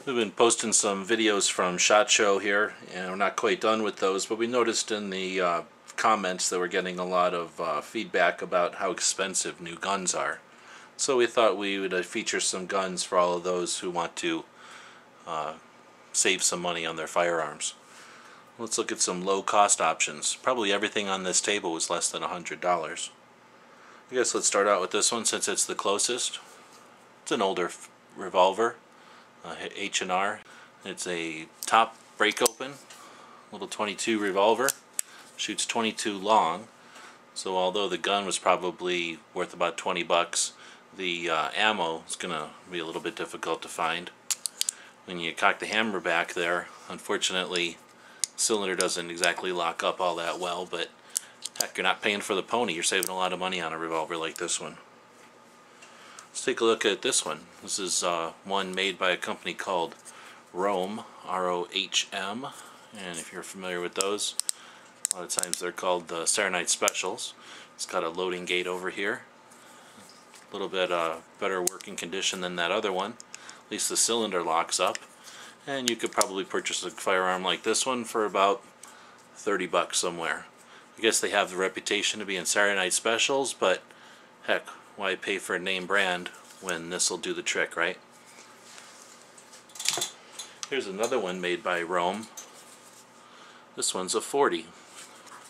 We've been posting some videos from SHOT Show here, and we're not quite done with those, but we noticed in the comments that we're getting a lot of feedback about how expensive new guns are. So we thought we would feature some guns for all of those who want to save some money on their firearms. Let's look at some low-cost options. Probably everything on this table was less than $100. I guess let's start out with this one since it's the closest. It's an older revolver. H&R. It's a top break open little .22 revolver. Shoots .22 long, so although the gun was probably worth about 20 bucks, the ammo is gonna be a little bit difficult to find. When you cock the hammer back there, unfortunately the cylinder doesn't exactly lock up all that well, but heck, you're not paying for the pony. You're saving a lot of money on a revolver like this one. Let's take a look at this one. This is one made by a company called Rohm, R-O-H-M, and if you're familiar with those, a lot of times they're called the Saturday Night Specials. It's got a loading gate over here. A little bit better working condition than that other one. At least the cylinder locks up. And you could probably purchase a firearm like this one for about 30 bucks somewhere. I guess they have the reputation to be in Saturday Night Specials, but heck, why pay for a name brand when this will do the trick, right? Here's another one made by Rohm. This one's a .40.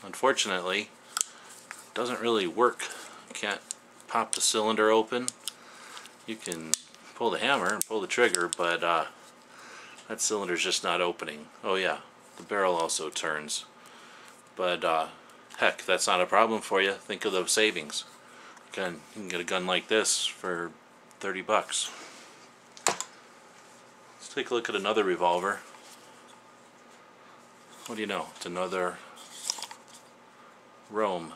Unfortunately, it doesn't really work. You can't pop the cylinder open. You can pull the hammer and pull the trigger, but that cylinder's just not opening. Oh yeah, the barrel also turns. But heck, that's not a problem for you. Think of the savings. Again, you can get a gun like this for 30 bucks. Let's take a look at another revolver. What do you know? It's another Rohm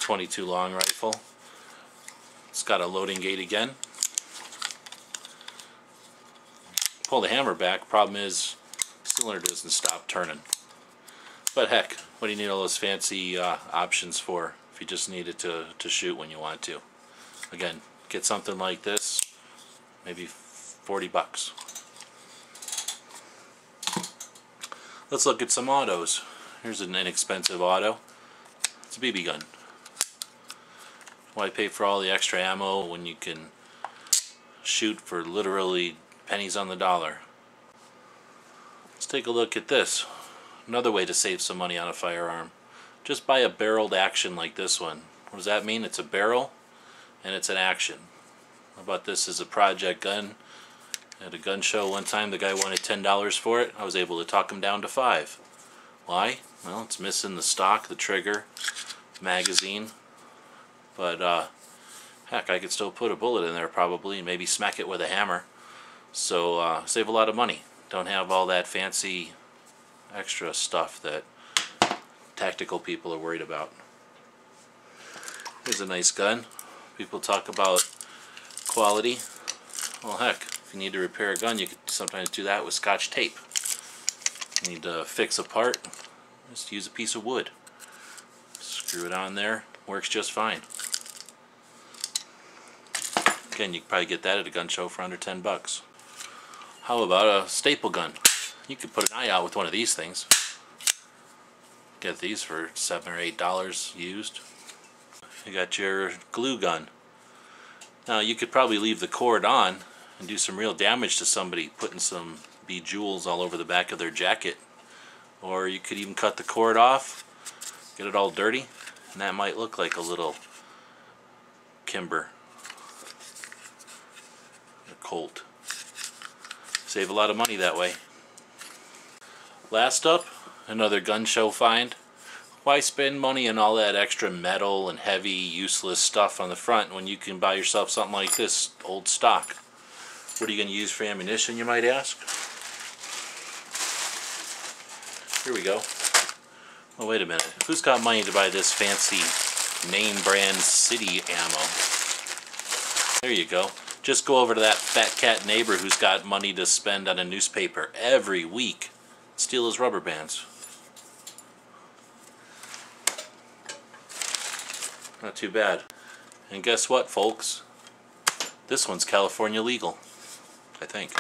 .22 long rifle. It's got a loading gate again. Pull the hammer back. Problem is, the cylinder doesn't stop turning. But heck, what do you need all those fancy options for if you just need it to shoot when you want to? Again, get something like this, maybe 40 bucks. Let's look at some autos. Here's an inexpensive auto. It's a BB gun. Why pay for all the extra ammo when you can shoot for literally pennies on the dollar? Let's take a look at this. Another way to save some money on a firearm. Just buy a barreled action like this one. What does that mean? It's a barrel and it's an action. How about this as a project gun? At a gun show one time, the guy wanted $10 for it. I was able to talk him down to $5. Why? Well, it's missing the stock, the trigger, magazine. But heck, I could still put a bullet in there probably and maybe smack it with a hammer. So save a lot of money. Don't have all that fancy extra stuff that tactical people are worried about. Here's a nice gun. People talk about quality. Well heck, if you need to repair a gun, you could sometimes do that with Scotch tape. You need to fix a part, just use a piece of wood. Screw it on there, works just fine. Again, you could probably get that at a gun show for under 10 bucks. How about a staple gun? You could put an eye out with one of these things. Get these for $7 or $8 used. You got your glue gun. Now you could probably leave the cord on and do some real damage to somebody, putting some bejewels all over the back of their jacket. Or you could even cut the cord off, get it all dirty, and that might look like a little Kimber or Colt. Save a lot of money that way. Last up, another gun show find. Why spend money on all that extra metal and heavy, useless stuff on the front when you can buy yourself something like this, old stock? What are you going to use for ammunition, you might ask? Here we go. Oh, wait a minute. Who's got money to buy this fancy name brand city ammo? There you go. Just go over to that fat cat neighbor who's got money to spend on a newspaper every week. Steal his rubber bands. Not too bad. And guess what, folks? This one's California legal. I think.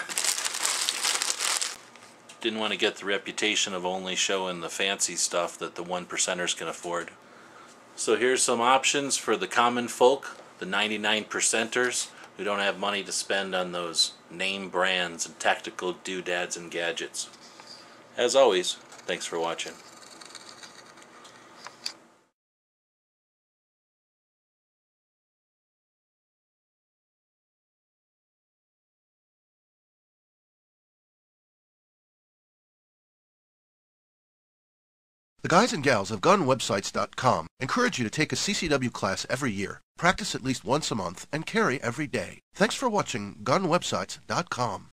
Didn't want to get the reputation of only showing the fancy stuff that the 1%ers can afford. So here's some options for the common folk, the 99%ers, who don't have money to spend on those name brands and tactical doodads and gadgets. As always, thanks for watching. The guys and gals of GunWebsites.com encourage you to take a CCW class every year, practice at least once a month, and carry every day. Thanks for watching GunWebsites.com.